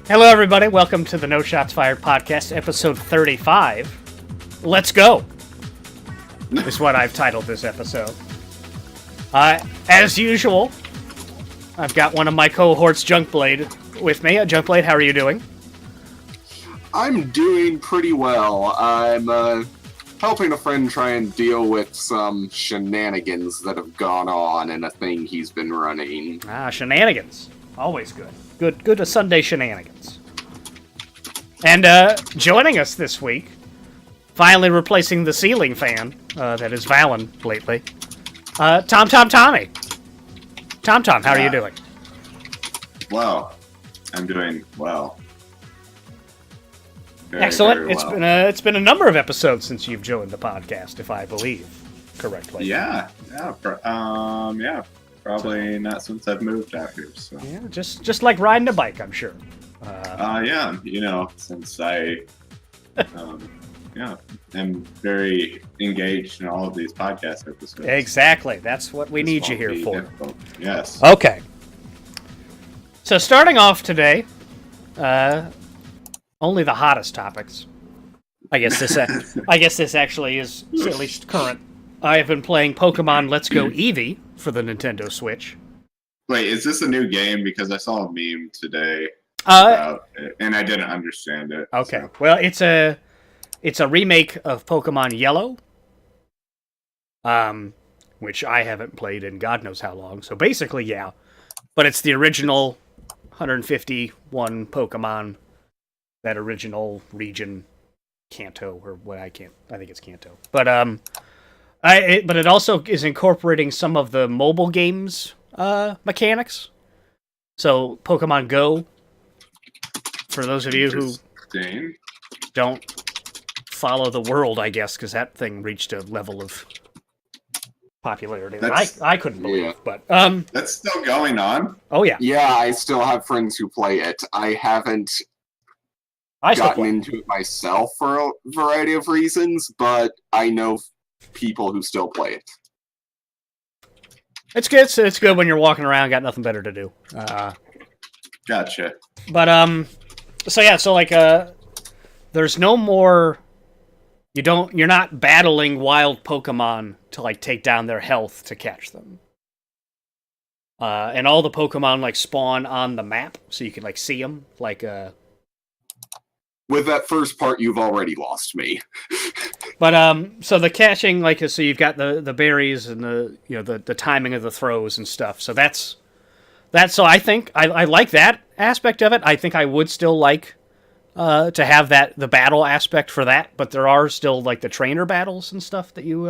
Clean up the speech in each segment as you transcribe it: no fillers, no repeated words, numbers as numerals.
Hello, everybody. Welcome to the No Shots Fired podcast, episode 35. Let's go, is what I've titled this episode. As usual, I've got one of my cohorts, Junkblade, with me. Junkblade, how are you doing? I'm doing pretty well. I'm helping a friend try and deal with some shenanigans that have gone on in a thing he's been running. Shenanigans. Always good. Good to Sunday shenanigans. And joining us this week, finally replacing the ceiling fan that is Valen lately, Tommy. Tom, how are you doing? Well, I'm doing well. Excellent. Very well. It's been a number of episodes since you've joined the podcast, if I believe correctly. Yeah. Probably not since I've moved out here. So Yeah, just like riding a bike, I'm sure. Since I, am very engaged in all of these podcast episodes. Exactly. That's what we need you here for. Difficult. Yes. Okay. So starting off today, only the hottest topics. I guess this actually is at least current. I have been playing Pokemon Let's Go Eevee for the Nintendo Switch. Wait, is this a new game? Because I saw a meme today about it, and I didn't understand it. Okay. So. Well, it's a remake of Pokemon Yellow, which I haven't played in God knows how long. So basically, yeah. But it's the original 151 Pokemon, that original region, Kanto, or what I think it's Kanto. But but it also is incorporating some of the mobile games mechanics. So Pokemon Go, for those of you who don't follow the world, I guess, because that thing reached a level of popularity that I couldn't believe. Yeah. But that's still going on. Oh yeah. Yeah, I still have friends who play it. I haven't gotten into it myself for a variety of reasons, but I know people who still play it. It's good. It's good when you're walking around, got nothing better to do. Gotcha. But there's no more. You're not battling wild Pokemon to like take down their health to catch them. And all the Pokemon spawn on the map, so you can see them. With that first part, you've already lost me. But so the catching, so you've got the berries and the timing of the throws and stuff. So that's. So I think I like that aspect of it. I think I would still like to have the battle aspect for that, but there are still the trainer battles and stuff that you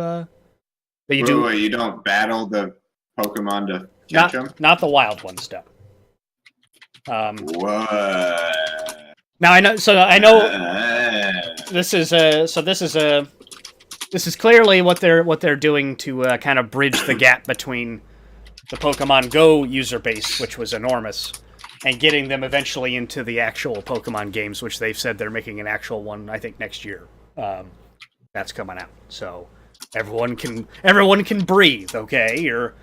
do. Wait, you don't battle the Pokemon to catch them? Not the wild ones, though. What? Now I know. So I know this is clearly what they're doing to kind of bridge the gap between the Pokemon Go user base, which was enormous, and getting them eventually into the actual Pokemon games, which they've said they're making an actual one, I think, next year. That's coming out, so everyone can breathe. Okay, your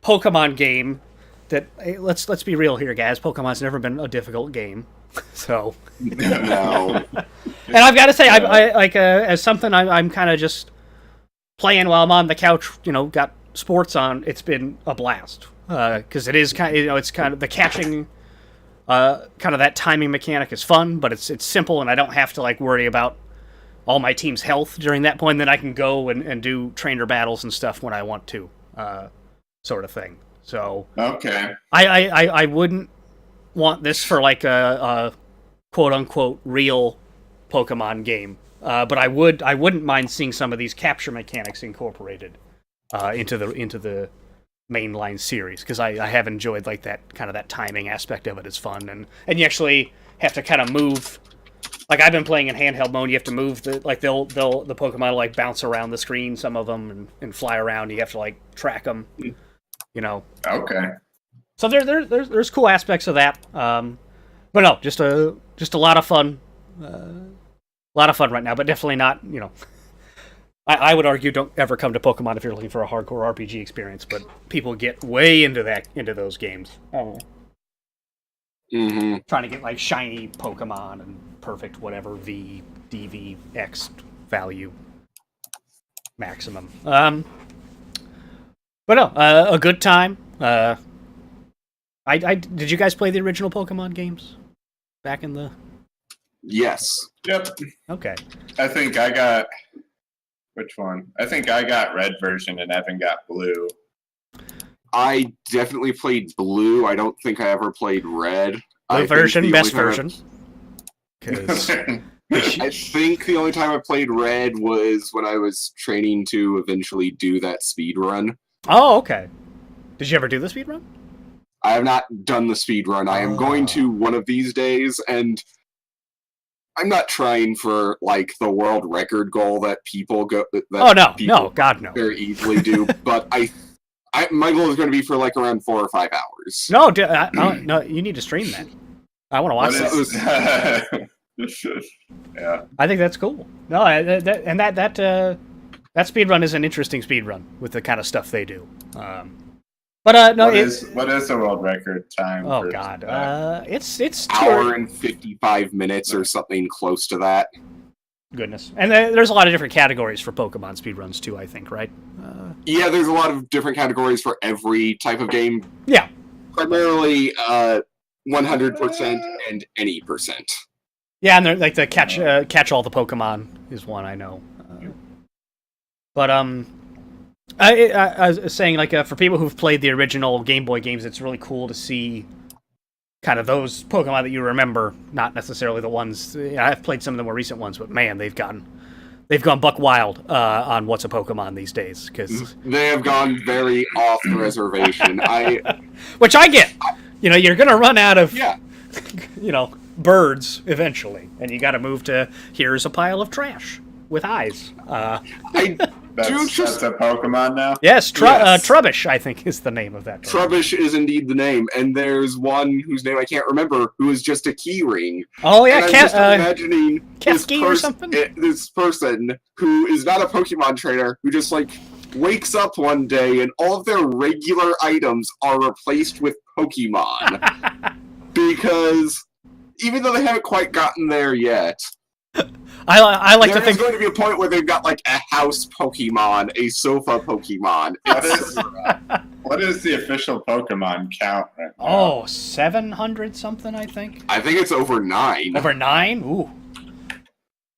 Pokemon game. Let's be real here, guys. Pokemon's never been a difficult game. So, No. And I've got to say, I as something I'm kind of just playing while I'm on the couch. Got sports on. It's been a blast because it is kind of it's kind of the catching, kind of that timing mechanic is fun, but it's simple and I don't have to worry about all my team's health during that point. Then I can go and do trainer battles and stuff when I want to, sort of thing. So Okay. I wouldn't want this for a quote unquote real Pokemon game, but I wouldn't mind seeing some of these capture mechanics incorporated into the mainline series, because I have enjoyed that kind of that timing aspect of it is fun, and you actually have to kind of move. I've been playing in handheld mode, you have to move the the Pokemon will bounce around the screen, some of them, and fly around. You have to track them, Okay. So there's cool aspects of that, but no, just a lot of fun, right now. But definitely not I would argue don't ever come to Pokemon if you're looking for a hardcore RPG experience, but people get way into those games. Oh. Mm-hmm. Trying to get like shiny Pokemon and perfect whatever V, DV, X value maximum. But no, a good time. Did you guys play the original Pokemon games back in the? Yes. Yep. Okay. I think I got which one? I think I got red version and Evan got blue. I definitely played blue. I don't think I ever played red. Blue version, best version. I think the only time I played red was when I was training to eventually do that speed run. Oh, okay. Did you ever do the speed run? I have not done the speed run. I am going to one of these days, and I'm not trying for like the world record goal that people go. That no, God no. Very easily do, but my goal is going to be for like around 4 or 5 hours. No, no, you need to stream that. I want to watch that. Yeah, I think that's cool. No, that speedrun is an interesting speedrun with the kind of stuff they do. But no, what is the world record time? Oh God, it's hour and 55 minutes or something close to that. Goodness, and there's a lot of different categories for Pokemon speedruns too. I think, right? Yeah, there's a lot of different categories for every type of game. Yeah, primarily 100% and any percent. Yeah, and they're like the catch all the Pokemon is one I know. But I was saying like for people who've played the original Game Boy games, it's really cool to see kind of those Pokemon that you remember, not necessarily the ones. I've played some of the more recent ones, but man, they've gone buck wild on what's a Pokemon these days because they have gone very off the reservation. Which I get. You're gonna run out of birds eventually, and you got to move to here's a pile of trash with eyes. That's a Pokemon now? Yes, Trubbish, I think, is the name of that. Trubbish is indeed the name, and there's one whose name I can't remember who is just a key ring. Oh yeah, I'm just imagining Kefki or something. This person who is not a Pokemon trainer who just like wakes up one day and all of their regular items are replaced with Pokemon because even though they haven't quite gotten there yet. I like to think there's going to be a point where they've got like a house Pokemon, a sofa Pokemon. What is the official Pokemon count right now? Oh, 700 something, I think. I think it's over 9. Over 9? Ooh.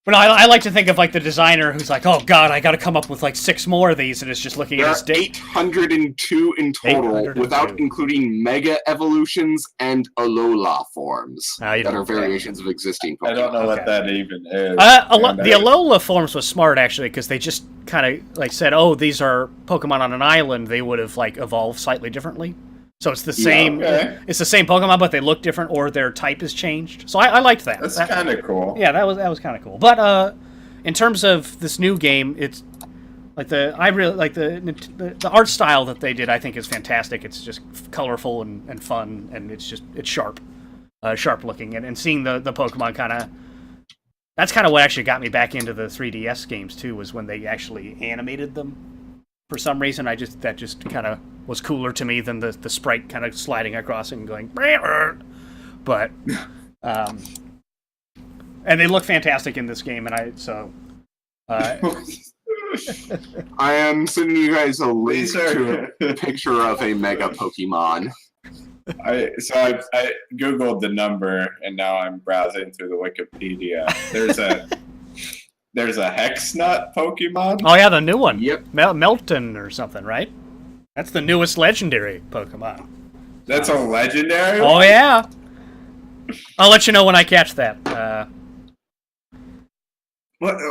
But I like to think of like the designer who's like, oh god, I got to come up with like 6 more of these, and it's just looking at his dick. 802 in total, 802. Without including Mega Evolutions and Alola forms that are variations of existing Pokemon. I don't know what that even is. The Alola forms was smart actually because they just kind of like said, oh, these are Pokemon on an island. They would have like evolved slightly differently. So it's the same. Yeah, okay. It's the same Pokemon, but they look different, or their type is changed. So I liked that. That's kind of cool. Yeah, that was kind of cool. But in terms of this new game, it's like I really like the art style that they did. I think is fantastic. It's just colorful and fun, and it's sharp, sharp looking, and seeing the Pokemon kind of. That's kind of what actually got me back into the 3DS games too. Was when they actually animated them. For some reason, that just kind of was cooler to me than the sprite kind of sliding across and going. But, and they look fantastic in this game, and I am sending you guys a link to a picture of a Mega Pokemon. I googled the number, and now I'm browsing through the Wikipedia. There's a Hexnut Pokemon? Oh, yeah, the new one. Yep. Melton or something, right? That's the newest legendary Pokemon. That's a legendary one? Oh, yeah. I'll let you know when I catch that. What's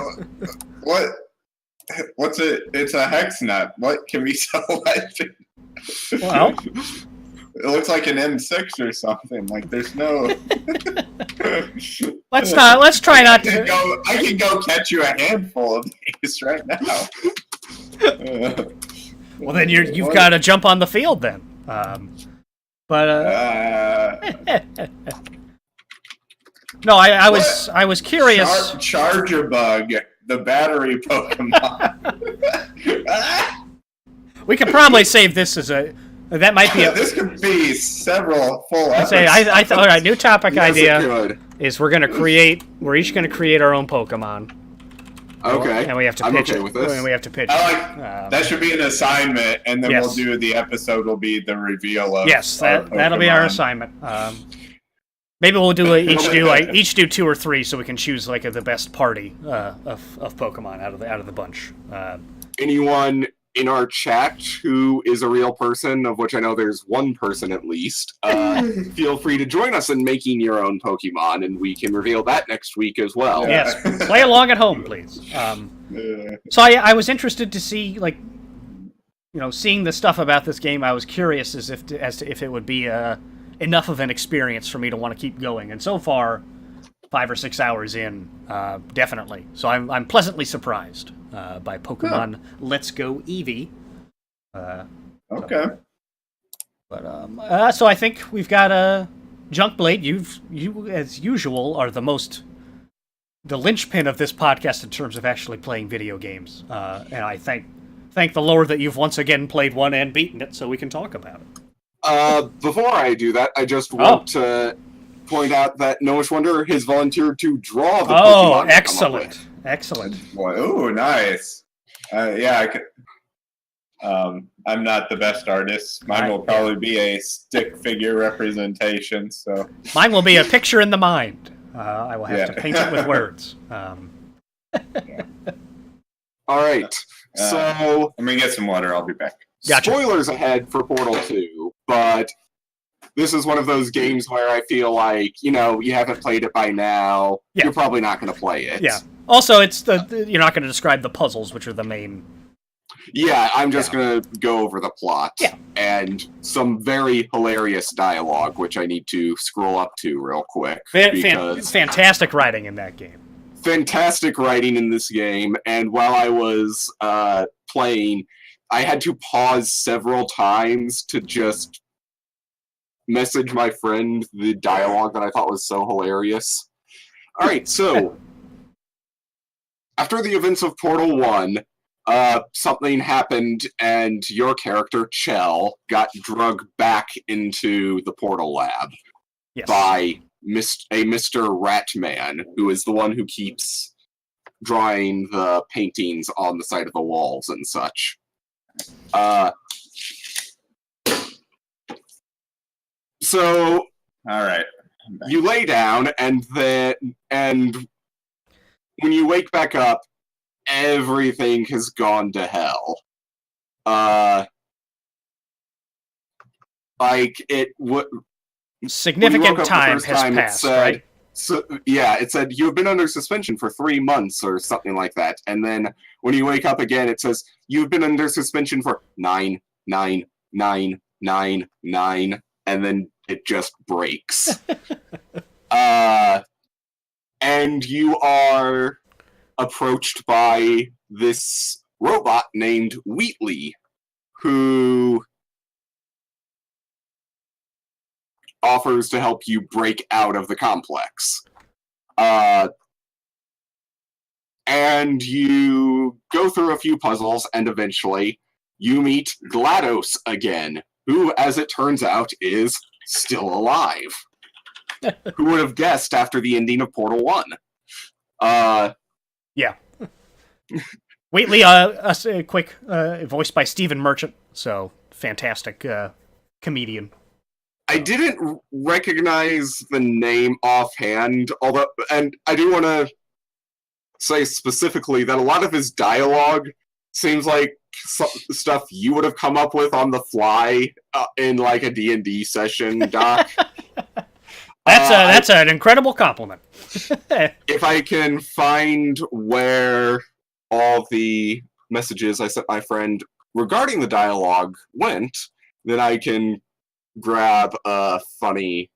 it? It's a Hexnut. What can be so legend? Well... It looks like an M6 or something. Like there's no. Let's try not to. I can go catch you a handful of these right now. Well, then you've got to jump on the field then. No, I was curious. Charger bug. the battery Pokemon. We could probably save this as a... That might be a... This could be several full episodes. All right, new topic Yes, it idea could. is we're each going to create our own Pokemon. Okay. And we have to I'm pitch okay it. with this. And we have to pitch I it. like that. Should be an assignment, and then Yes. we'll do the episode. Will be the reveal of Yes, our that'll be our Pokemon. assignment. Maybe we'll do each do 2 or 3, so we can choose like the best party of Pokemon out of the bunch. Anyone in our chat who is a real person, of which I know there's one person at least, feel free to join us in making your own Pokemon, and we can reveal that next week as well. Yes, play along at home, please. So I was interested to see, like, seeing the stuff about this game. I was curious as to if it would be enough of an experience for me to want to keep going. And so far, 5 or 6 hours in, definitely. So I'm pleasantly surprised by Pokemon Let's Go Eevee. Okay. So I think we've got Junkblade. You as usual are the linchpin of this podcast in terms of actually playing video games. And I thank the Lord that you've once again played one and beaten it, so we can talk about it. Before I do that, I just want to point out that Noah Wonder has volunteered to draw the Pokemon. Excellent. Excellent. Boy, ooh, nice. Yeah, I could. I'm not the best artist. Mine will probably be a stick figure representation. So mine will be a picture in the mind. I will have to paint it with words. All right. So I'm gonna get some water. I'll be back. Gotcha. Spoilers ahead for Portal 2, but this is one of those games where I feel like, you haven't played it by now. Yeah. You're probably not going to play it. Yeah. Also, it's you're not going to describe the puzzles, which are the main. Yeah, I'm just going to go over the plot. Yeah. And some very hilarious dialogue, which I need to scroll up to real quick. Fantastic writing in that game. Fantastic writing in this game, and while I was playing, I had to pause several times to just message my friend the dialogue that I thought was so hilarious. Alright, so after the events of Portal 1, something happened and your character, Chell, got drugged back into the Portal Lab by a Mr. Ratman, who is the one who keeps drawing the paintings on the side of the walls and such. So, all right, you lay down, and when you wake back up, everything has gone to hell. Significant time has passed, right? So, yeah, it said, you've been under suspension for 3 months or something like that. And then when you wake up again, it says, you've been under suspension for 9, 9, 9, 9, 9. And then it just breaks. And you are approached by this robot named Wheatley, who offers to help you break out of the complex. And you go through a few puzzles, and eventually you meet GLaDOS again, who, as it turns out, is still alive. Who would have guessed after the ending of Portal 1? Yeah. Wheatley, a quick voiced by Stephen Merchant, so fantastic comedian. I didn't recognize the name offhand, and I do want to say specifically that a lot of his dialogue seems like stuff you would have come up with on the fly in like a D&D session, Doc. That's an incredible compliment. If I can find where all the messages I sent my friend regarding the dialogue went, then I can grab a funny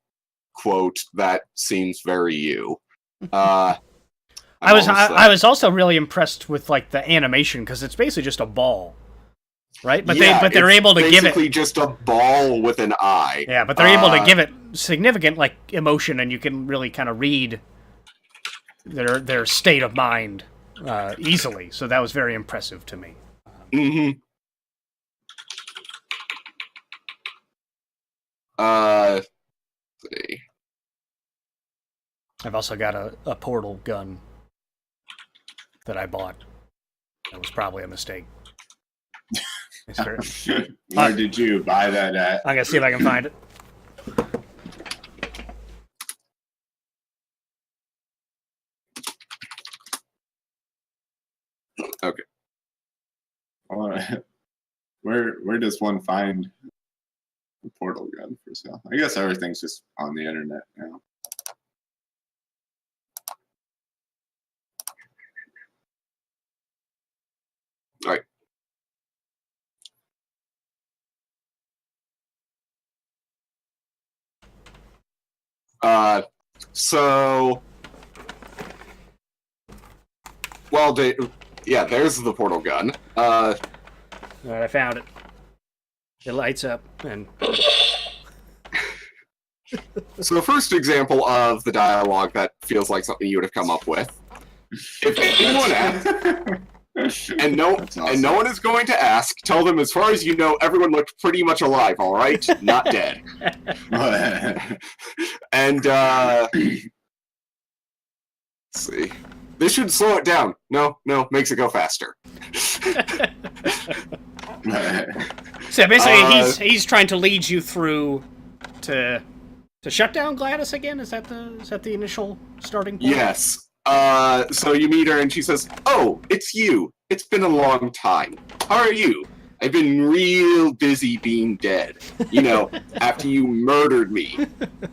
quote that seems very you. I was also really impressed with like the animation, because it's basically just a ball, right? But they're able to give it basically just a ball with an eye. Yeah, but they're able to give it significant like emotion, and you can really kind of read their state of mind easily. So that was very impressive to me. Mm-hmm. Let's see. I've also got a portal gun that I bought. That was probably a mistake. Where did you buy that at? I'm gonna see if I can find it. Okay. Where does one find a portal gun for sale? I guess everything's just on the internet now. All right. So, well, yeah, there's the portal gun. All right, I found it. It lights up, and So the first example of the dialogue that feels like something you would have come up with. If anyone asks, and no one is going to ask, tell them, as far as you know, everyone looked pretty much alive, all right? Not dead. And, let's see. This should slow it down. No, makes it go faster. so basically, he's trying to lead you through to shut down Gladys again. Is that the initial starting point? Yes. So you meet her and she says, "Oh, it's you. It's been a long time. How are you? I've been real busy being dead. You know, after you murdered me.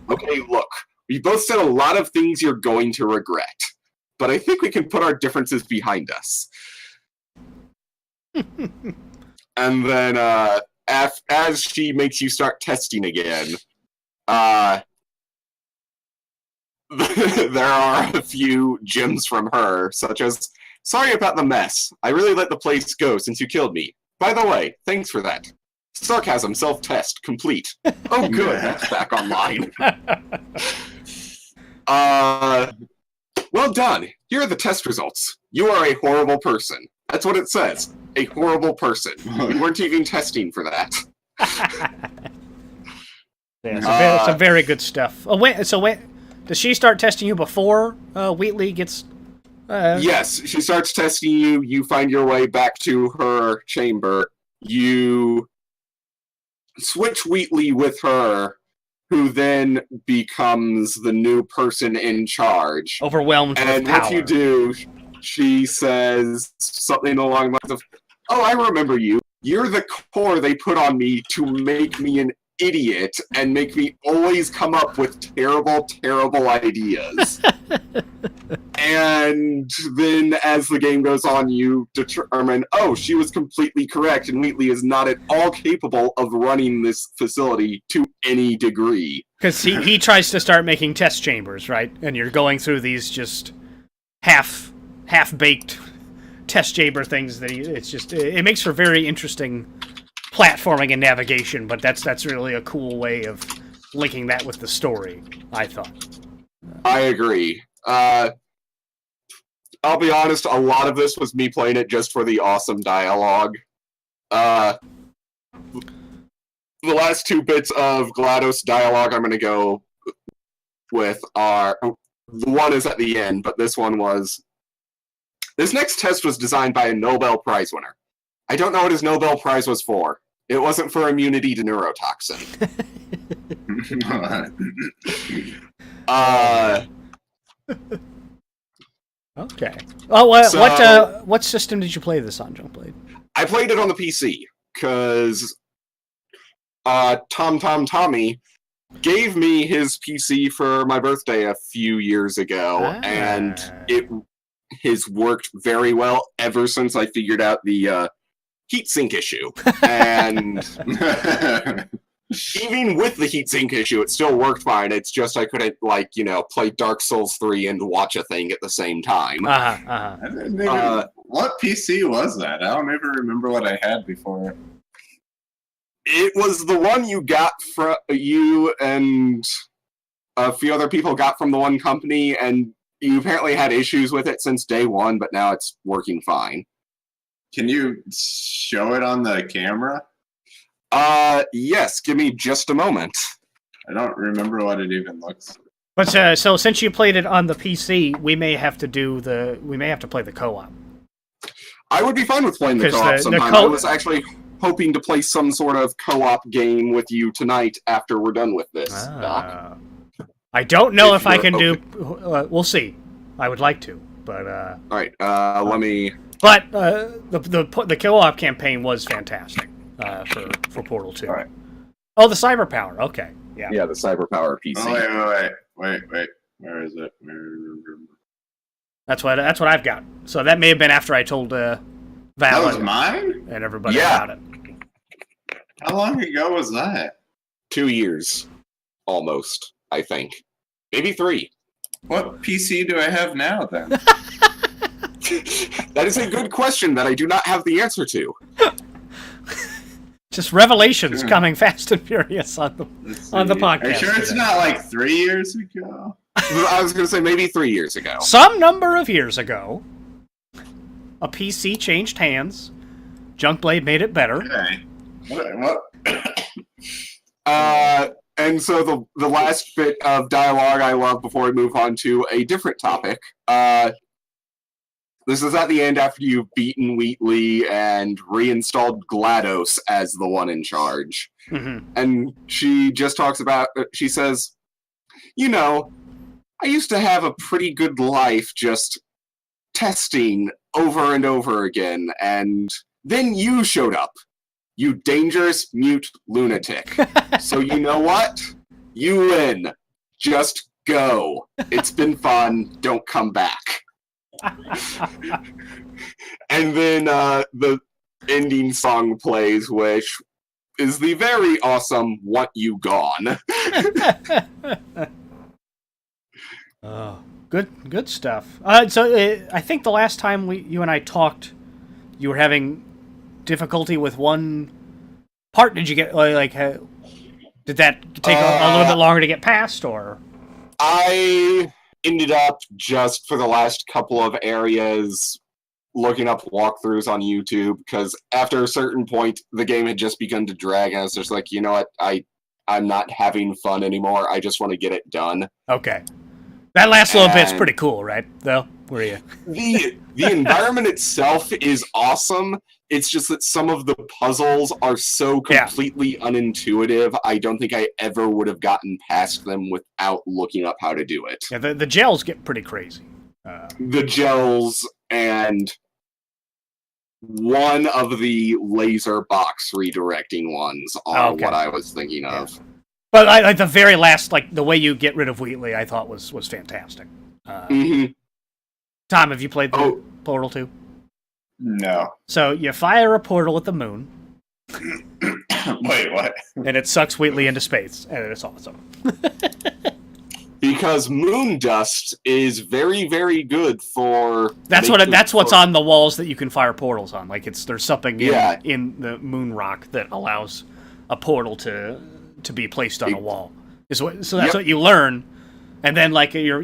Okay, look, we both said a lot of things you're going to regret, but I think we can put our differences behind us." And then, as she makes you start testing again, there are a few gems from her, such as, "Sorry about the mess. I really let the place go since you killed me. By the way, thanks for that. Sarcasm self-test complete. Oh good, that's back online. Well done. Here are the test results. You are a horrible person." That's what it says. A horrible person. We weren't even testing for that. Yeah, some very good stuff. Oh, wait, does she start testing you before Wheatley gets... Yes, she starts testing you. You find your way back to her chamber. You switch Wheatley with her, who then becomes the new person in charge. Overwhelmed and with power. What you do, she says something along the lines of, "Oh, I remember you. You're the core they put on me to make me an idiot and make me always come up with terrible, terrible ideas." And then as the game goes on, you determine, oh, she was completely correct, and Wheatley is not at all capable of running this facility to any degree. Because he tries to start making test chambers, right? And you're going through these just half-baked test chamber things that it makes for very interesting platforming and navigation, but that's really a cool way of linking that with the story, I thought. I agree. I'll be honest, a lot of this was me playing it just for the awesome dialogue. The last two bits of GLaDOS dialogue I'm going to go with are... The one is at the end, but this one was... "This next test was designed by a Nobel Prize winner. I don't know what his Nobel Prize was for. It wasn't for immunity to neurotoxin." Okay. Oh, what system did you play this on, Junkblade? I played it on the PC, because Tommy gave me his PC for my birthday a few years ago, and it has worked very well ever since I figured out the heatsink issue. And even with the heatsink issue, it still worked fine. It's just I couldn't, play Dark Souls 3 and watch a thing at the same time. What PC was that? I don't even remember what I had before. It was the one you got from you and a few other people got from the one company, and you apparently had issues with it since day one, but now it's working fine. Can you show it on the camera? Yes, give me just a moment. I don't remember what it even looks like. But so since you played it on the PC, we may have to play the co-op. I would be fine with playing the 'Cause co-op the sometime. I was actually hoping to play some sort of co-op game with you tonight after we're done with this, Doc. I don't know if I you're can do. We'll see. I would like to, but All right, let me... But the co-op campaign was fantastic for Portal 2. All right. Oh, the cyber power. Okay, yeah. Yeah, the cyber power PC. Oh, wait. Where is it? That's what I've got. So that may have been after I told Val That was mine? and everybody Yeah. about it. How long ago was that? 2 years. Almost, I think. Maybe 3. What PC do I have now, then? That is a good question that I do not have the answer to. Just revelations coming fast and furious on the podcast. Are you sure it's today. not like 3 years ago? I was going to say maybe 3 years ago. Some number of years ago, a PC changed hands. Junkblade made it better. Okay. What? And so the last bit of dialogue I love before we move on to a different topic. This is at the end after you've beaten Wheatley and reinstalled GLaDOS as the one in charge. Mm-hmm. And she just talks about, she says, you know, I used to have a pretty good life just testing over and over again, and then you showed up. You dangerous mute lunatic. So you know what? You win. Just go. It's been fun. Don't come back. And then the ending song plays, which is the very awesome "Want You Gone." Oh, good stuff. So I think the last time you and I talked, you were having difficulty with one part. Did you get did that take a little bit longer to get past, or? I ended up just for the last couple of areas looking up walkthroughs on YouTube, because after a certain point the game had just begun to drag, and I was just like, you know what, I'm not having fun anymore. I just want to get it done. Okay. That last little bit's pretty cool, right? Though, were you? The environment itself is awesome. It's just that some of the puzzles are so completely unintuitive. I don't think I ever would have gotten past them without looking up how to do it. Yeah, the gels get pretty crazy. The gels and one of the laser box redirecting ones are what I was thinking of. Yeah. But like the very last, like the way you get rid of Wheatley, I thought was fantastic. Tom, have you played Portal 2? No. So you fire a portal at the moon. Wait, what? And it sucks Wheatley into space, and it's awesome. Because moon dust is very, very good for. That's what's on the walls that you can fire portals on. Like there's something in the moon rock that allows a portal to be placed on a wall. So that's what you learn. And then, like, you're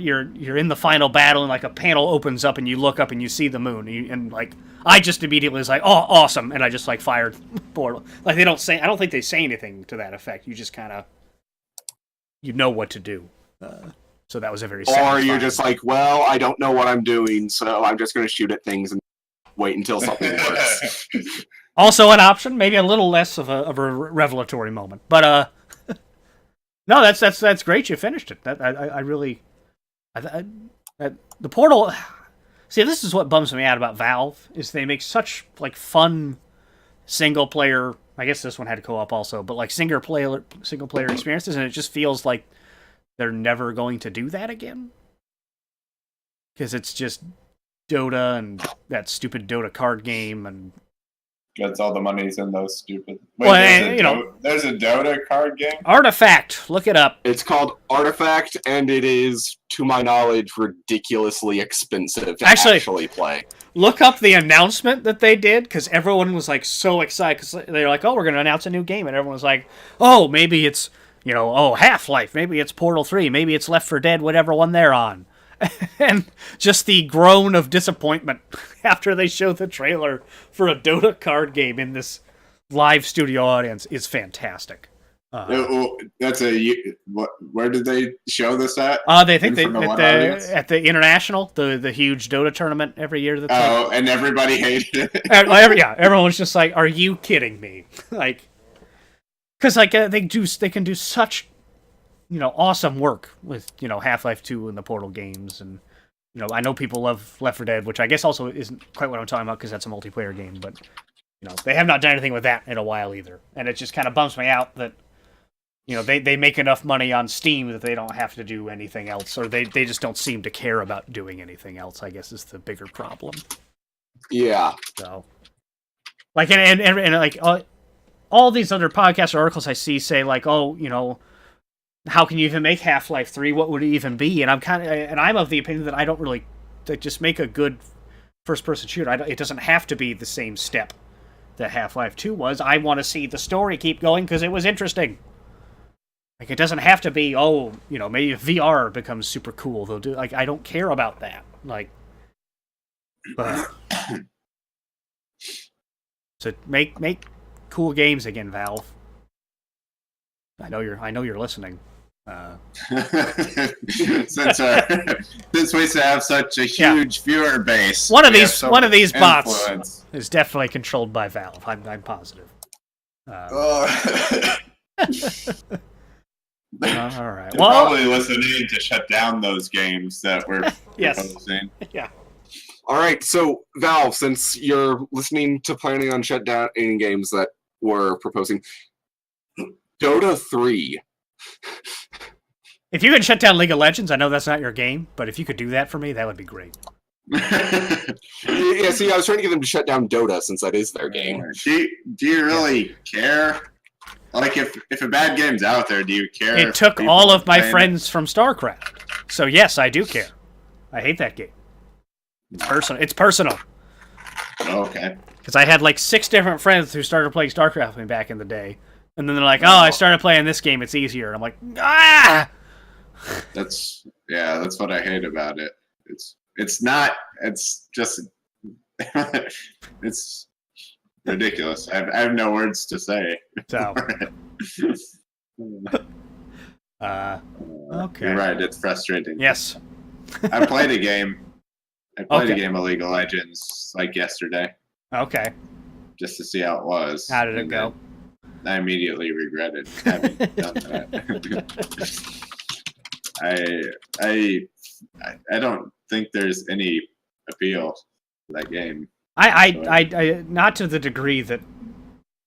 in the final battle, and like a panel opens up, and you look up and you see the moon, and like I just immediately was like, oh, awesome, and I just like fired portal. Like I don't think they say anything to that effect. You just kind of know what to do. So that was a very. Or you're just like, well, I don't know what I'm doing, so I'm just going to shoot at things and wait until something works. Also an option, maybe a little less of a revelatory moment, but no, that's great. You finished it. I really, the Portal. See, this is what bums me out about Valve is they make such like fun single player. I guess this one had co-op also, but like single player experiences, and it just feels like they're never going to do that again because it's just Dota and that stupid Dota card game and. That's all the money's in those stupid. Wait, there's a Dota card game? Artifact. Look it up. It's called Artifact, and it is, to my knowledge, ridiculously expensive to actually play. Look up the announcement that they did, because everyone was like so excited. Cause they're like, oh, we're going to announce a new game. And everyone was like, oh, maybe it's, Half-Life. Maybe it's Portal 3. Maybe it's Left 4 Dead, whatever one they're on. and just the groan of disappointment after they show the trailer for a Dota card game in this live studio audience is fantastic. That's where did they show this at? They think at the international, the huge Dota tournament every year. And everybody hated it. Everyone was just like, "Are you kidding me?" Like, because they can do such, awesome work with Half-Life 2 and the Portal games, and I know people love Left 4 Dead, which I guess also isn't quite what I'm talking about because that's a multiplayer game, but they have not done anything with that in a while either, and it just kind of bums me out that. They make enough money on Steam that they don't have to do anything else, or they just don't seem to care about doing anything else, I guess is the bigger problem. Yeah. So, like, and like, all these other podcasts or articles I see say, like, oh, how can you even make Half-Life 3? What would it even be? And I'm of the opinion that I don't really, that just make a good first-person shooter. It doesn't have to be the same step that Half-Life 2 was. I want to see the story keep going because it was interesting. Like, it doesn't have to be, maybe if VR becomes super cool, they'll do, like, I don't care about that. Like, but... So, make cool games again, Valve. I know you're listening. Since we have such a huge viewer base, one of these bots is definitely controlled by Valve. I'm positive. All right. They're probably listening to shut down those games that we're proposing. Yeah. All right. So, Valve, since you're planning on shut down any games that we're proposing, Dota 3. If you could shut down League of Legends, I know that's not your game, but if you could do that for me, that would be great. Yeah. See, I was trying to get them to shut down Dota since that is their game. Do you really care? Like, if a bad game's out there, do you care? It took all of my friends from StarCraft. So, yes, I do care. I hate that game. It's personal. Okay. Because I had, like, 6 different friends who started playing StarCraft with me back in the day. And then they're like, I started playing this game, it's easier. And I'm like, ah! That's what I hate about it. It's just... it's... ridiculous. I have no words to say. So, okay. You're right. It's frustrating. Yes. I played a game. I played a game of League of Legends like yesterday. Okay. Just to see how it was. How did it go? I immediately regretted having done that. I don't think there's any appeal to that game. I not to the degree that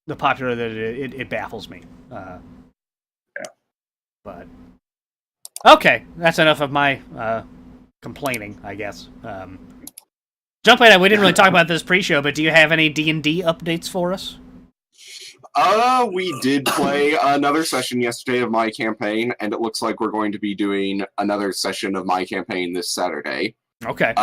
the popular that it baffles me. Yeah. But okay, that's enough of my complaining, I guess. Junkblade, we didn't really talk about this pre-show, but do you have any D&D updates for us? We did play another session yesterday of my campaign, and it looks like we're going to be doing another session of my campaign this Saturday. Okay.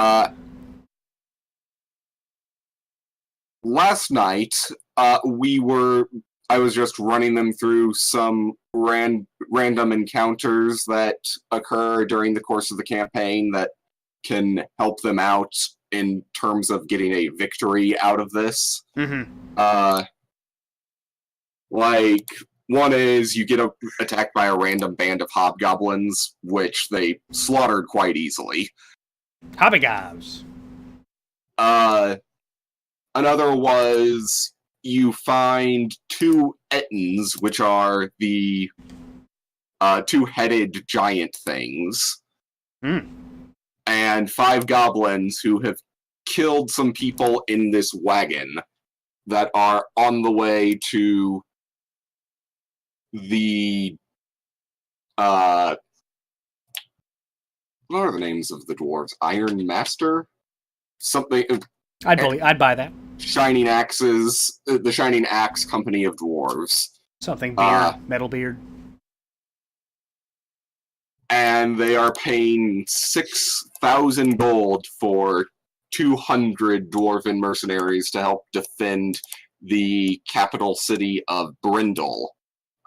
Last night, I was just running them through some random encounters that occur during the course of the campaign that can help them out in terms of getting a victory out of this. Mm-hmm. Like, one is you get attacked by a random band of hobgoblins, which they slaughtered quite easily. Hobbygobs. Another was you find 2 Ettins, which are the 2-headed giant things, and 5 goblins who have killed some people in this wagon that are on the way to the what are the names of the dwarves? Iron Master? Something. I'd buy that. Shining Axes, the Shining Axe Company of Dwarves. Something beard, metal beard. And they are paying 6,000 gold for 200 dwarven mercenaries to help defend the capital city of Brindle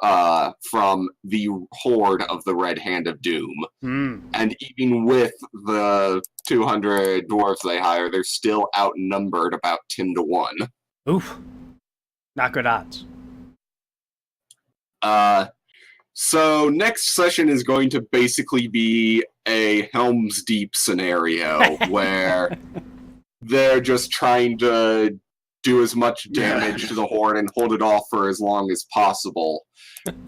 from the horde of the Red Hand of Doom. Mm. And even with the 200 dwarves they hire, they're still outnumbered about 10 to 1. Oof. Not good odds. So next session is going to basically be a Helm's Deep scenario where they're just trying to do as much damage to the horde and hold it off for as long as possible.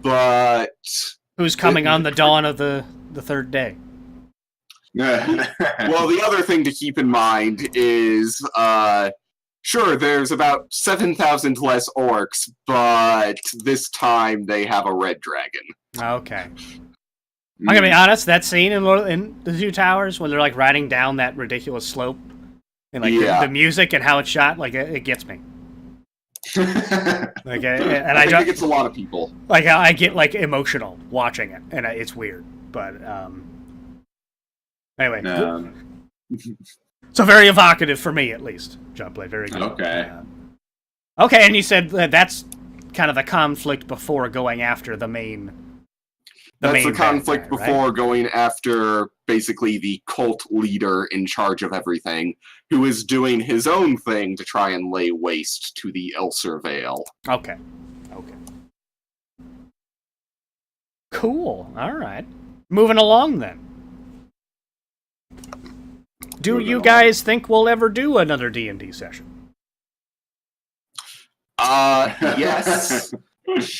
But who's coming on the dawn of the third day? Well, the other thing to keep in mind is, sure, there's about 7,000 less orcs, but this time they have a red dragon. Okay. I'm gonna be honest, that scene in the Two Towers, when they're like riding down that ridiculous slope, and like the music and how it's shot, like it gets me. Like, and I think it's a lot of people. Like, I get like emotional watching it, and it's weird. But anyway, so very evocative for me, at least. Junkblade, very good. Okay. Okay, and you said that's kind of the conflict before going after the main. That's the conflict before going after basically the cult leader in charge of everything, who is doing his own thing to try and lay waste to the Elser Vale. Okay. Cool. All right. Moving along then. Do you guys think we'll ever do another D&D session? Yes.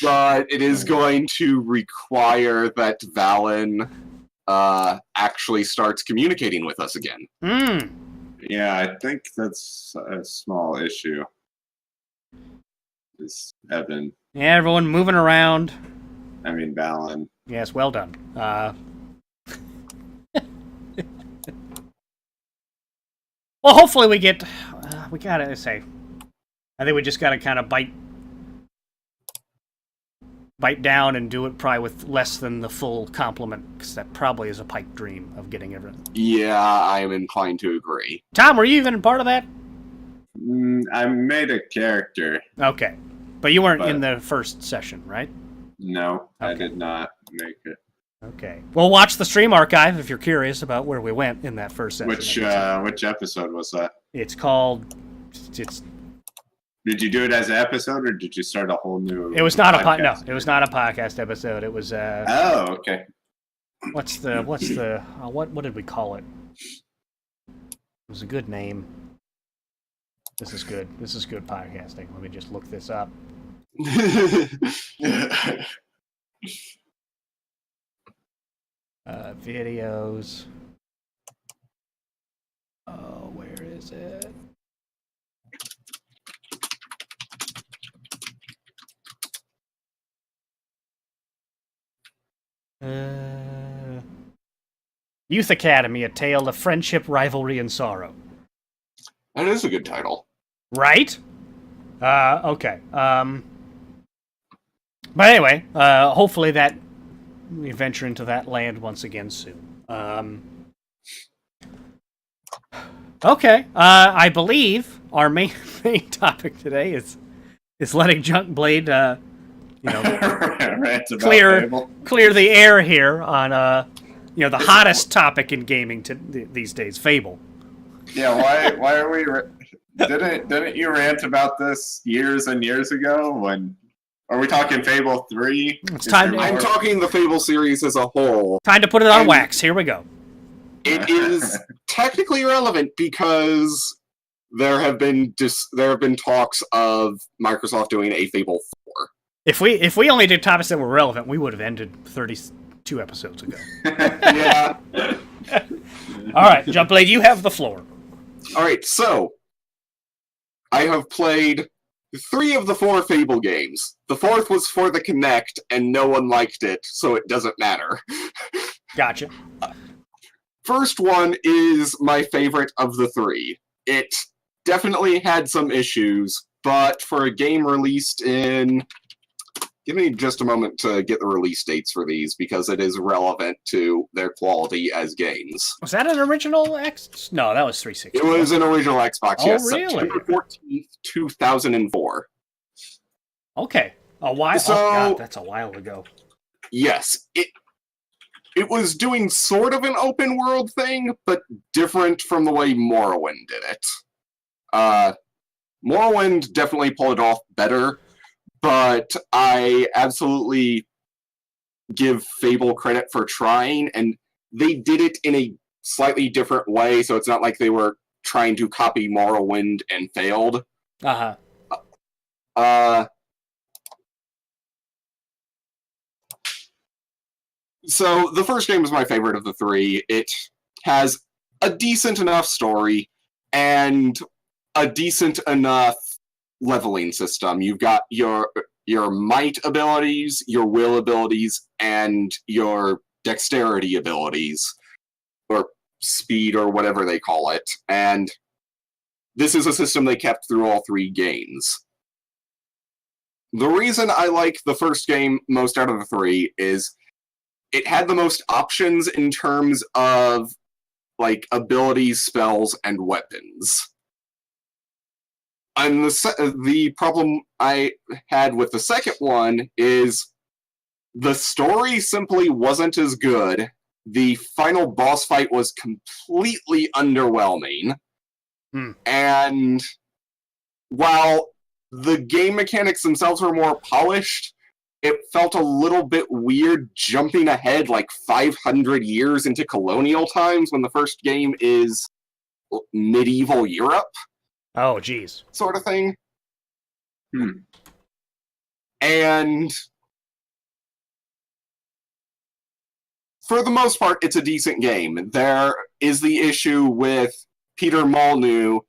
But it is going to require that Valen actually starts communicating with us again. Mm. Yeah, I think that's a small issue. Is Evan. Yeah, everyone moving around. I mean, Valen. Yes, well done. Well, hopefully we get... we gotta say... I think we just gotta kind of bite down and do it probably with less than the full complement, because that probably is a pipe dream of getting everything. Yeah, I am inclined to agree. Tom, were you even part of that? I made a character. Okay. But you weren't in the first session, right? No, okay. I did not make it. Okay. Well, watch the stream archive if you're curious about where we went in that first session. Which episode was that? It's called... Did you do it as an episode, or did you start a whole new? It was not no. It was not a podcast episode. It was. Oh, okay. What did we call it? It was a good name. This is good. This is good podcasting. Let me just look this up. Videos. Oh, where is it? Youth Academy, A Tale of Friendship, Rivalry, and Sorrow. That is a good title. Right? Okay. But anyway, hopefully that we venture into that land once again soon. Okay. I believe our main topic today is letting Junkblade clear the air here on the hottest topic in gaming these days, Fable. Yeah, why are we? Didn't you rant about this years and years ago? When are we talking Fable 3? It's time. I'm talking the Fable series as a whole. Time to put it on wax. Here we go. It is technically relevant because there have been talks of Microsoft doing a Fable 4. If we only did topics that were relevant, we would have ended 32 episodes ago. Yeah. All right, Junkblade, you have the floor. All right, so I have played 3 of the 4 Fable games. The 4th was for the Kinect, and no one liked it, so it doesn't matter. Gotcha. First one is my favorite of the 3. It definitely had some issues, but for a game released in... Give me just a moment to get the release dates for these, because it is relevant to their quality as games. Was that an original X? No, that was 360. It was an original Xbox, oh, yes. Really? September 14th, 2004. Okay. A while? So- oh god, that's a while ago. Yes, it was doing sort of an open world thing, but different from the way Morrowind did it. Morrowind definitely pulled it off better, but I absolutely give Fable credit for trying, and they did it in a slightly different way, so it's not like they were trying to copy Morrowind and failed. Uh-huh. So the first game is my favorite of the three. It has a decent enough story and a decent enough leveling system. You've got your might abilities, your will abilities, and your dexterity abilities, or speed, or whatever they call it. And this is a system they kept through all three games. The reason I like the first game most out of the three is it had the most options in terms of like abilities, spells, and weapons. And the problem I had with the second one is the story simply wasn't as good. The final boss fight was completely underwhelming. And while the game mechanics themselves were more polished, it felt a little bit weird jumping ahead like 500 years into colonial times when the first game is medieval Europe. Oh, geez. Sort of thing. And for the most part, it's a decent game. There is the issue with Peter Molyneux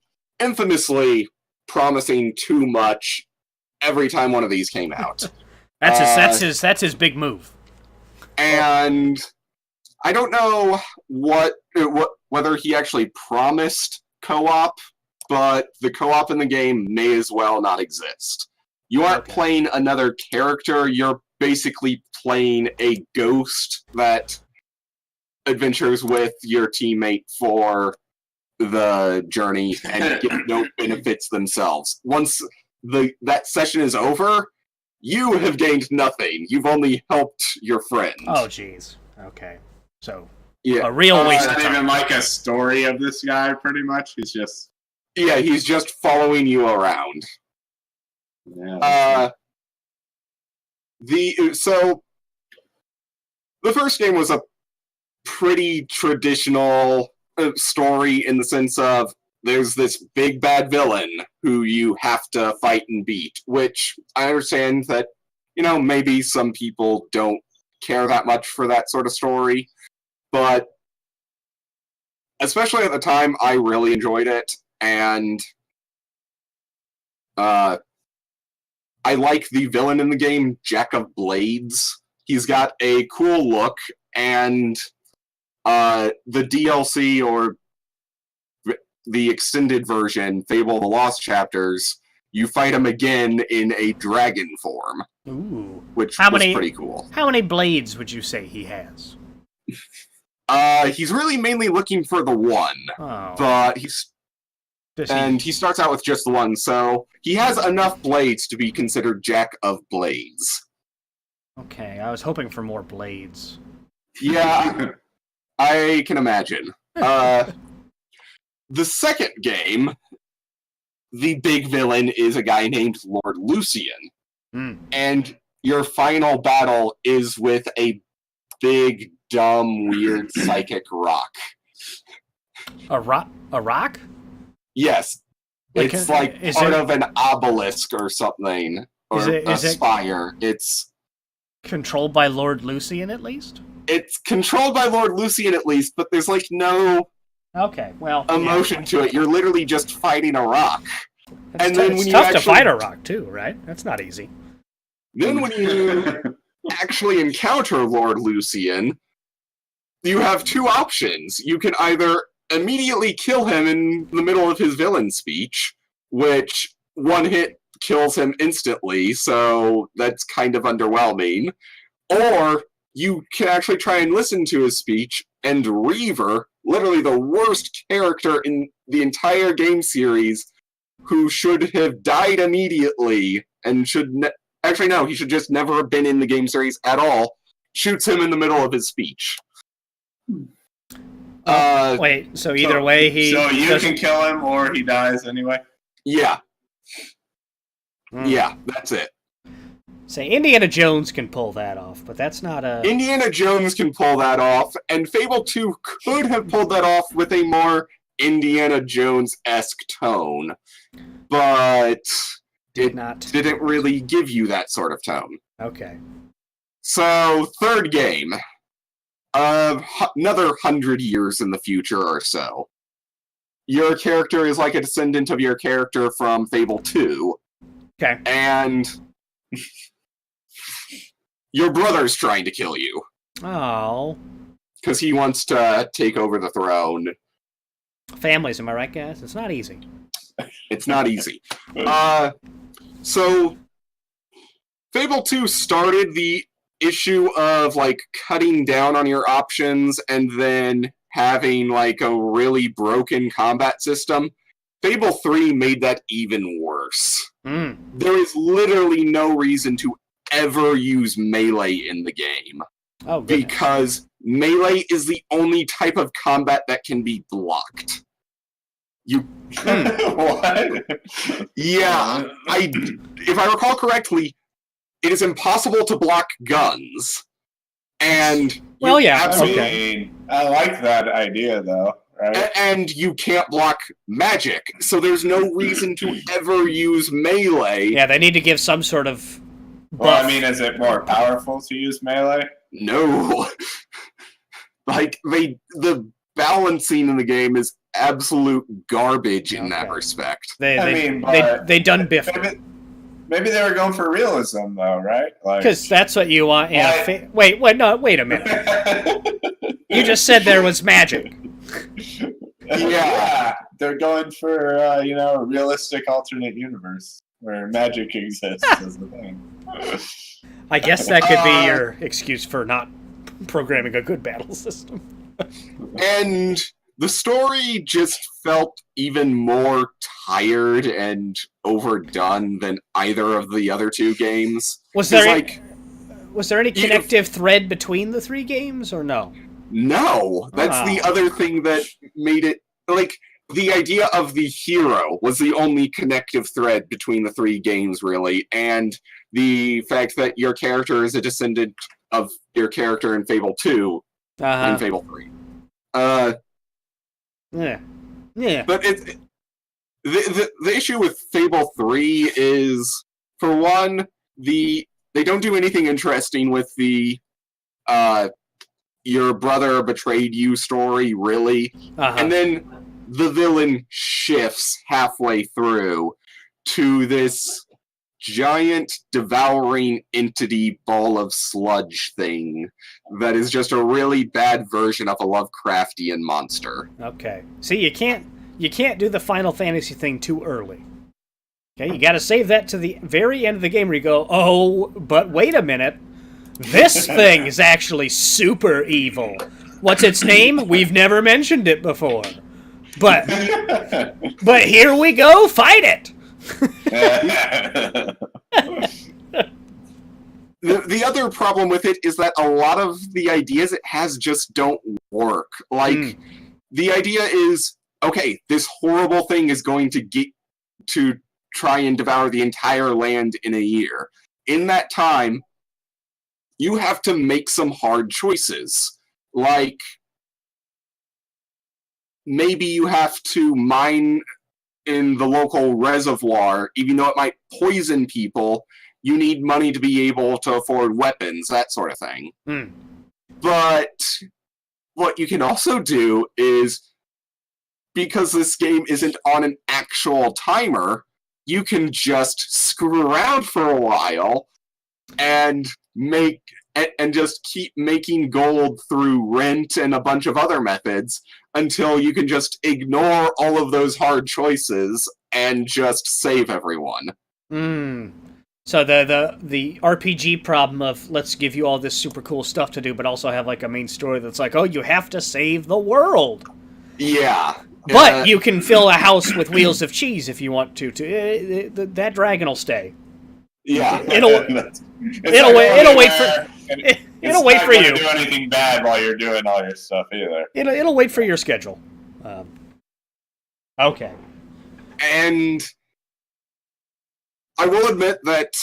infamously promising too much every time one of these came out. That's his big move. And I don't know whether he actually promised co-op, but the co-op in the game may as well not exist. You aren't playing another character, you're basically playing a ghost that adventures with your teammate for the journey and get no benefits themselves. Once that session is over, you have gained nothing. You've only helped your friend. Oh, jeez. Okay. So, yeah, a real waste of Not time. even like a story of this guy, pretty much. He's just... Yeah, he's just following you around. Yeah, So, the first game was a pretty traditional story in the sense of there's this big bad villain who you have to fight and beat, which I understand that, maybe some people don't care that much for that sort of story, but especially at the time, I really enjoyed it, and I like the villain in the game, Jack of Blades. He's got a cool look, and the DLC, or the extended version, Fable the Lost Chapters, you fight him again in a dragon form. Ooh. Which was pretty cool. How many blades would you say he has? He's really mainly looking for the one. Oh. But he starts out with just the one, so he has enough blades to be considered Jack of Blades. Okay, I was hoping for more blades. Yeah, I can imagine. The second game, the big villain is a guy named Lord Lucian. And your final battle is with a big, dumb, weird psychic rock. A rock? Yes. It's part of an obelisk or something. Or a spire. It's controlled by Lord Lucian, at least? It's controlled by Lord Lucian, at least, but there's, no emotion to it. You're literally just fighting a rock. It's tough to fight a rock, too, right? That's not easy. Then when you actually encounter Lord Lucian, you have two options. You can either immediately kill him in the middle of his villain speech, which one hit kills him instantly, so that's kind of underwhelming. Or you can actually try and listen to his speech, and Reaver, literally the worst character in the entire game series, who should have died immediately and should Actually, no, he should just never have been in the game series at all. Shoots him in the middle of his speech. Wait, so either way, he... So you can kill him, or he dies anyway? Yeah. Yeah, that's it. Say, Indiana Jones can pull that off, but that's not a... Indiana Jones can pull that off, and Fable 2 could have pulled that off with a more Indiana Jones-esque tone, but didn't really give you that sort of tone. Okay. So, third game. Another 100 years in the future or so. Your character is like a descendant of your character from Fable 2. Okay. And your brother's trying to kill you. Oh. Because he wants to take over the throne. Families, am I right, guys? It's not easy. It's not easy. So, Fable 2 started the issue of, like, cutting down on your options and then having, like, a really broken combat system. Fable 3 made that even worse. There is literally no reason to ever use melee in the game. Oh, goodness. Because melee is the only type of combat that can be blocked. What? Yeah, if I recall correctly, it is impossible to block guns. And well, yeah, I like that idea, though. Right? And you can't block magic, so there's no reason to ever use melee. Yeah, they need to give some sort of buff. Well, I mean, is it more powerful to use melee? No. Like, the balancing in the game is absolute garbage in that respect. They done biffed. Maybe they were going for realism, though, right? Because that's what you want. Yeah. Wait a minute. You just said there was magic. Yeah, they're going for a realistic alternate universe where magic exists as a thing. I guess that could be your excuse for not programming a good battle system. And the story just felt even more tired and overdone than either of the other two games. Was there any connective thread between the three games, or no? No, that's the other thing that made it, like, the idea of the hero was the only connective thread between the three games, really, and the fact that your character is a descendant of your character in Fable 2 and Fable 3. Yeah. But the issue with Fable 3 is, for one, they don't do anything interesting with the your brother betrayed you story, really. And then the villain shifts halfway through to this giant devouring entity ball of sludge thing that is just a really bad version of a Lovecraftian monster. Okay. See, you can't do the Final Fantasy thing too early. Okay, you gotta save that to the very end of the game where you go, oh, but wait a minute. This thing is actually super evil. What's its name? We've never mentioned it before. But here we go, fight it! The other problem with it is that a lot of the ideas it has just don't work. Like, the idea is, okay, this horrible thing is going to get to try and devour the entire land in a year. In that time, you have to make some hard choices. Like, maybe you have to mine in the local reservoir, even though it might poison people. You need money to be able to afford weapons, that sort of thing. But what you can also do is, because this game isn't on an actual timer, you can just screw around for a while and just keep making gold through Rent and a bunch of other methods until you can just ignore all of those hard choices and just save everyone. So the RPG problem of let's give you all this super cool stuff to do, but also have like a main story that's like, oh, you have to save the world. Yeah. But you can fill a house with wheels of cheese if you want to. That dragon will stay. Yeah. It'll wait for it'll wait for you. It's not going to do anything bad while you're doing all your stuff either. It'll wait for your schedule. Okay. And I will admit that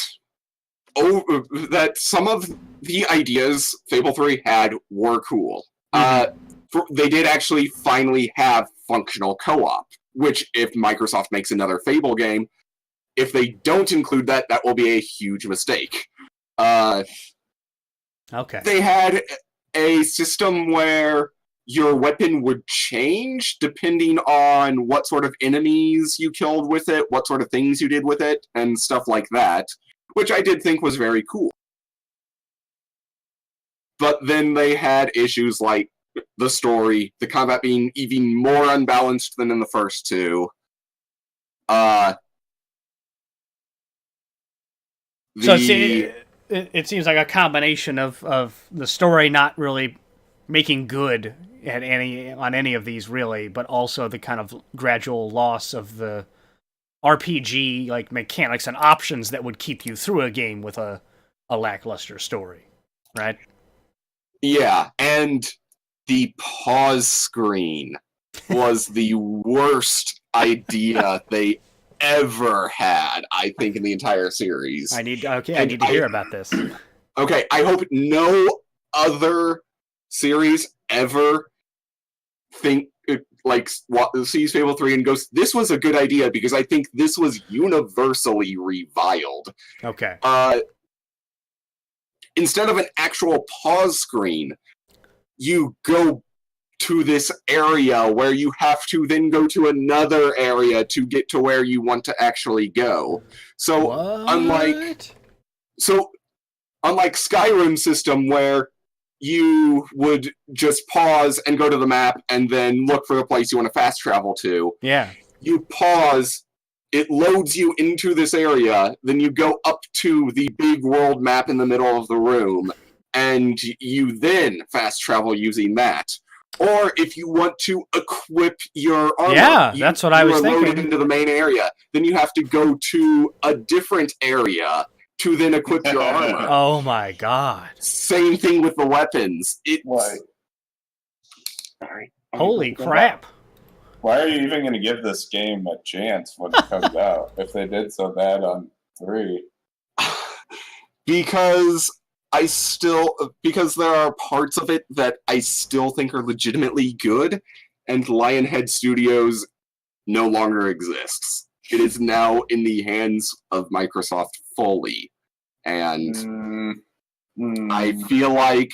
that some of the ideas Fable 3 had were cool. They did actually finally have functional co-op, which if Microsoft makes another Fable game, if they don't include that, that will be a huge mistake. Okay. They had a system where your weapon would change depending on what sort of enemies you killed with it, what sort of things you did with it, and stuff like that, which I did think was very cool. But then they had issues like the story, the combat being even more unbalanced than in the first two. So it seems like a combination of the story not really making good on any of these really, but also the kind of gradual loss of the RPG like mechanics and options that would keep you through a game with a lackluster story, right? Yeah, and the pause screen was the worst idea they ever had, I think, in the entire series. I need to hear about this. Okay, I hope no other series ever sees Fable 3 and goes, this was a good idea, because I think this was universally reviled. Okay. Instead of an actual pause screen, you go to this area where you have to then go to another area to get to where you want to actually go. So unlike Skyrim system where you would just pause and go to the map and then look for the place you want to fast travel to. Yeah. You pause, it loads you into this area, then you go up to the big world map in the middle of the room, and you then fast travel using that. Or if you want to equip your armor, that's what I was thinking. Loaded into the main area, then you have to go to a different area to then equip your armor. Oh my god. Same thing with the weapons. Holy crap. Why are you even going to give this game a chance when it comes out if they did so bad on 3? Because there are parts of it that I still think are legitimately good, and Lionhead Studios no longer exists. It is now in the hands of Microsoft fully, and I feel like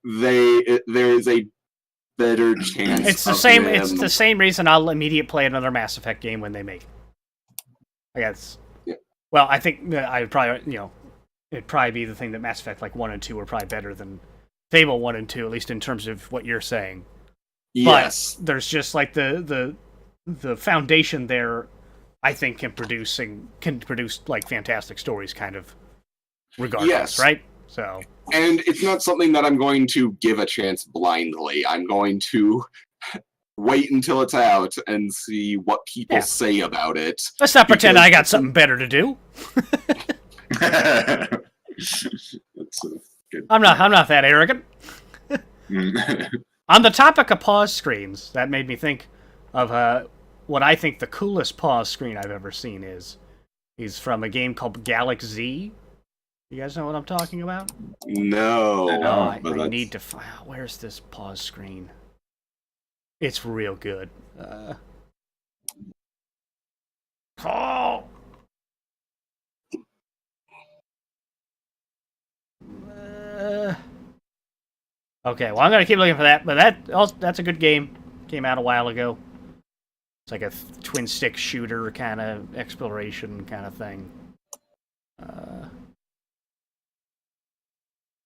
there is a better chance. It's the same reason I'll immediately play another Mass Effect game when they make it. I guess. Yeah. Well, I think I'd probably it'd probably be the thing that Mass Effect 1 and 2 are probably better than Fable 1 and 2, at least in terms of what you're saying. Yes. But there's just the foundation there, I think can produce fantastic stories kind of regardless, yes. Right? So, and it's not something that I'm going to give a chance blindly. I'm going to wait until it's out and see what people say about it. Let's not pretend I got something better to do. I'm not that arrogant. On the topic of pause screens, that made me think of what I think the coolest pause screen I've ever seen is. He's from a game called Galaxy. You guys know what I'm talking about? No. I need to find... Where's this pause screen? It's real good. Okay, well, I'm going to keep looking for that, but that's a good game. Came out a while ago. It's like a twin-stick shooter kind of exploration kind of thing.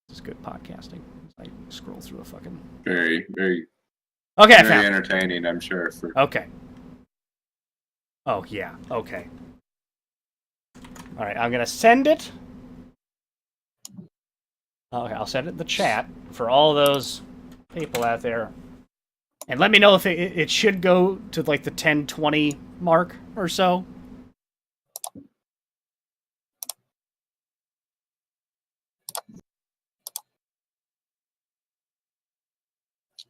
This is good podcasting. I scroll through a fucking... Very, very... Okay, I very found entertaining, I'm sure. Okay. Oh, yeah. Okay. Alright, I'm going to send it. Okay, I'll send it in the chat for all those people out there. And let me know if it should go to the 10-20 mark or so.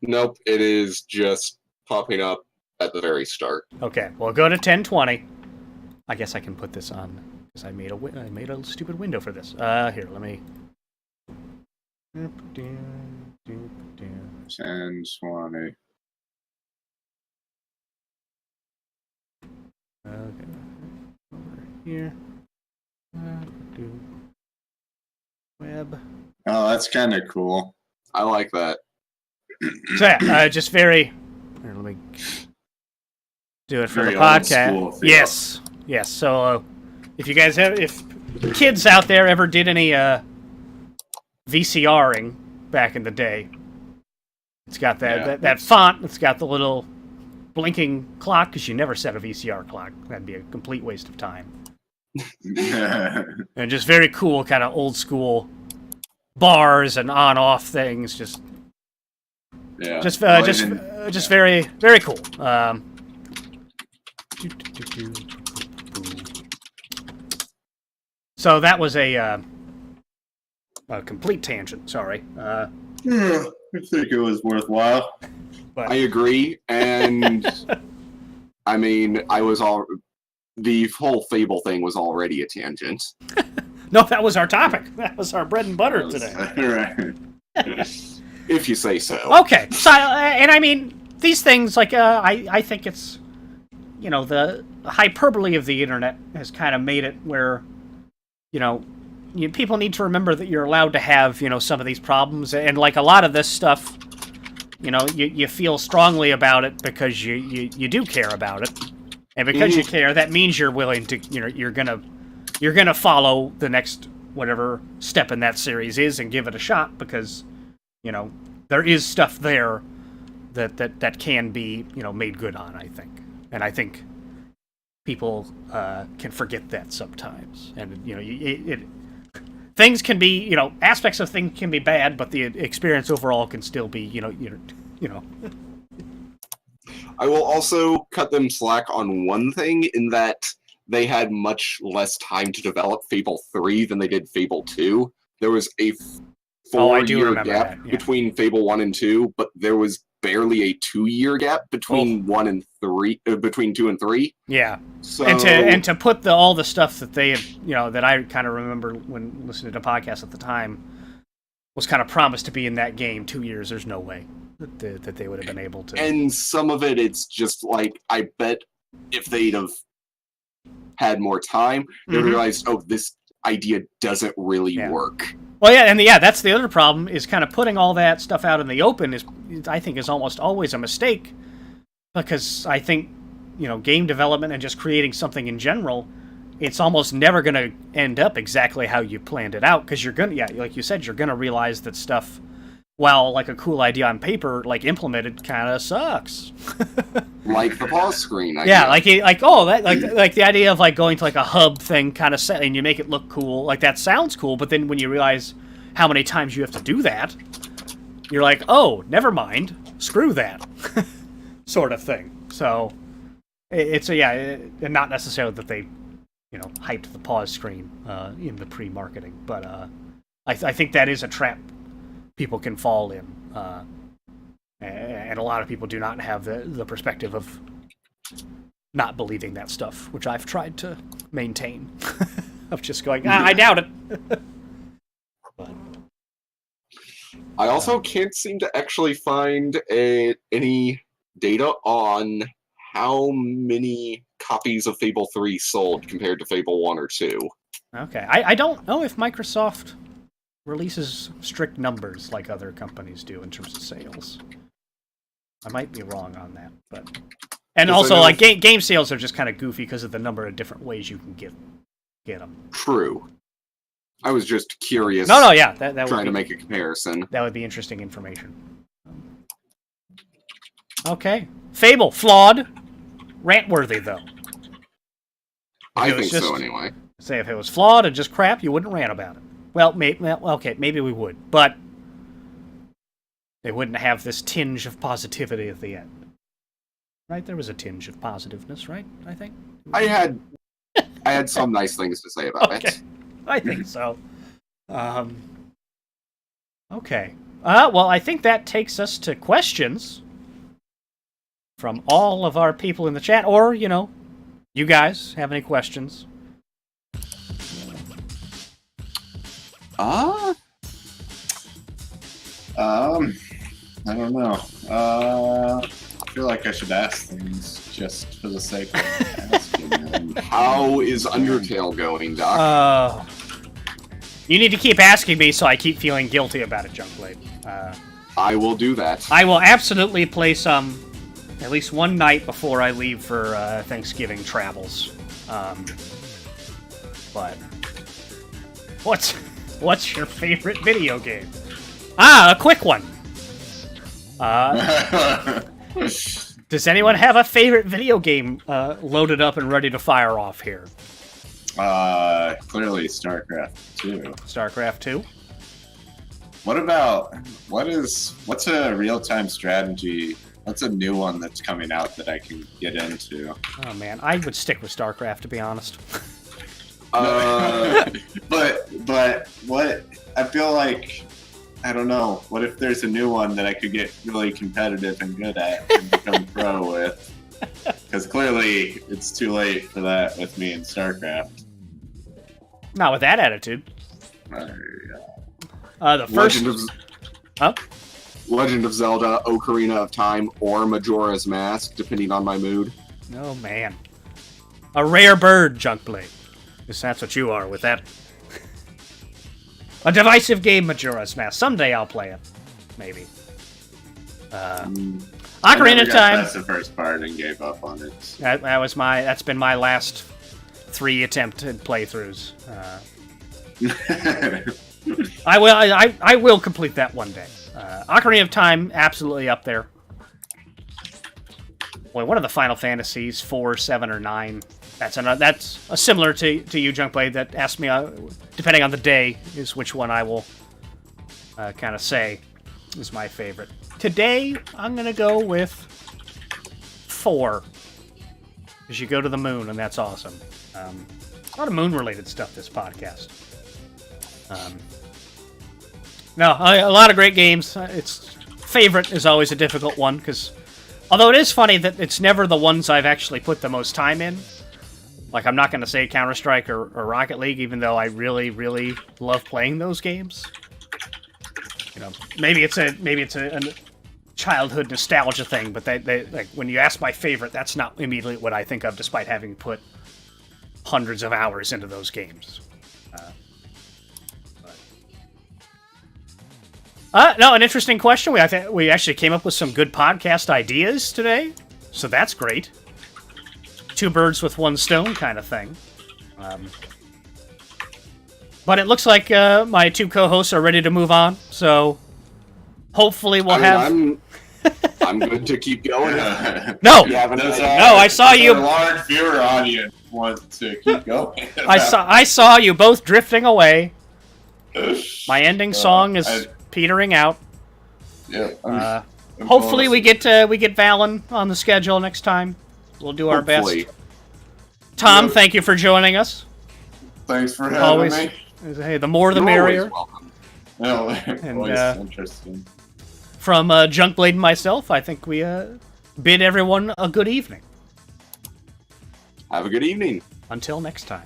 Nope, it is just popping up at the very start. Okay, well, go to 1020. I guess I can put this on because I made a stupid window for this. Here, let me. 1020. Okay, over here. Do web. Oh, that's kind of cool. I like that. So yeah, just very. Here, let me do it for Very the old podcast. school feel. Yes. So, if you guys if kids out there ever did any VCRing back in the day, it's got that font. It's got the little blinking clock because you never set a VCR clock. That'd be a complete waste of time. And just very cool, kind of old school bars and on-off things. Just very, very cool. So that was a complete tangent. Sorry. I think it was worthwhile. But I agree, and I mean, the whole Fable thing was already a tangent. no, that was our topic. That was our bread and butter today. Right. If you say so. Okay, so and I mean these things like I think it's the hyperbole of the internet has kind of made it where people need to remember that you're allowed to have some of these problems, and like a lot of this stuff you feel strongly about it because you do care about it, and because you care, that means you're willing to you're gonna follow the next whatever step in that series is and give it a shot because there is stuff there that can be made good on, I think. And I think people can forget that sometimes. And things can be aspects of things can be bad, but the experience overall can still be I will also cut them slack on one thing in that they had much less time to develop Fable 3 than they did Fable 2. There was a 4-year gap between Fable 1 and 2, but there was barely a 2-year gap between 1 and 3, between 2 and 3. Yeah. So and to put all the stuff that they had, that I kind of remember when listening to podcasts at the time, was kind of promised to be in that game 2 years. There's no way that they would have been able to. And some of it's just like, I bet if they'd have had more time, they realized, oh, this idea doesn't really work. Well, yeah, and that's the other problem, is kind of putting all that stuff out in the open I think is almost always a mistake, because I think, game development and just creating something in general, it's almost never going to end up exactly how you planned it out, because you're going to, like you said, you're going to realize that stuff, while like a cool idea on paper, like implemented, kind of sucks. Like the pause screen. Yeah, like the idea of like going to like a hub thing, kind of set, and you make it look cool. Like that sounds cool, but then when you realize how many times you have to do that, you're like, oh, never mind, screw that, sort of thing. So it's and not necessarily that they, hyped the pause screen in the pre-marketing, but I think that is a trap people can fall in, and a lot of people do not have the perspective of not believing that stuff, which I've tried to maintain, of just going, I doubt it. But, I also can't seem to actually find any data on how many copies of Fable 3 sold compared to Fable 1 or 2. Okay, I don't know if Microsoft releases strict numbers like other companies do in terms of sales. I might be wrong on that, but also like game sales are just kind of goofy because of the number of different ways you can get them. True. I was just curious. No, yeah, that trying to make a comparison. That would be interesting information. Okay, Fable flawed, rant worthy though. I think so anyway. Say if it was flawed and just crap, you wouldn't rant about it. Well, okay, maybe we would, but they wouldn't have this tinge of positivity at the end. Right? There was a tinge of positiveness, right? I think. I had some nice things to say about it. I think so. Okay. Well, I think that takes us to questions from all of our people in the chat, or, you know, you guys have any questions? I don't know. I feel like I should ask things just for the sake of asking them. How is Undertale going, Doc? You need to keep asking me so I keep feeling guilty about it, Junkblade. I will do that. I will absolutely play some at least one night before I leave for Thanksgiving travels. But what's your favorite video game? A quick one. Does anyone have a favorite video game loaded up and ready to fire off here? Clearly StarCraft 2. StarCraft 2? What's a real-time strategy? What's a new one that's coming out that I can get into? Oh man, I would stick with StarCraft, to be honest. But what, I feel like, I don't know, what if there's a new one that I could get really competitive and good at and become pro with? Because clearly it's too late for that with me in StarCraft. Not with that attitude. The first... Legend of Zelda, Ocarina of Time, or Majora's Mask, depending on my mood. Oh man. A rare bird, Junkblade. Because that's what you are with that. A divisive game, Majora's Mask. Someday I'll play it. Maybe. Ocarina of Time. That's the first part and gave up on it. That's been my last 3 attempted playthroughs. I will complete that one day. Ocarina of Time, absolutely up there. Boy, what are the Final Fantasies? 4, 7, or 9? That's similar to you, Junkblade, that asked me, depending on the day, is which one I will kind of say is my favorite. Today, I'm going to go with 4. Because you go to the moon, and that's awesome. A lot of moon-related stuff this podcast. No, a lot of great games. Favorite is always a difficult one, because although it is funny that it's never the ones I've actually put the most time in. Like, I'm not going to say Counter-Strike or Rocket League, even though I really, really love playing those games. You know, maybe it's a childhood nostalgia thing, but they like when you ask my favorite, that's not immediately what I think of, despite having put hundreds of hours into those games. No, an interesting question. We actually came up with some good podcast ideas today, so that's great. 2 birds with 1 stone kind of thing. But it looks like my 2 co-hosts are ready to move on, so hopefully we'll have... I'm good to keep going. No! No, I saw you... A large viewer audience wants to keep going. I saw you both drifting away. My ending song is petering out. Yeah. Hopefully we get Valen on the schedule next time. We'll do our best. Tom, thank you for joining us. Thanks for having me. Hey, the more the merrier. No, and, always interesting. From Junkblade and myself, I think we bid everyone a good evening. Have a good evening. Until next time.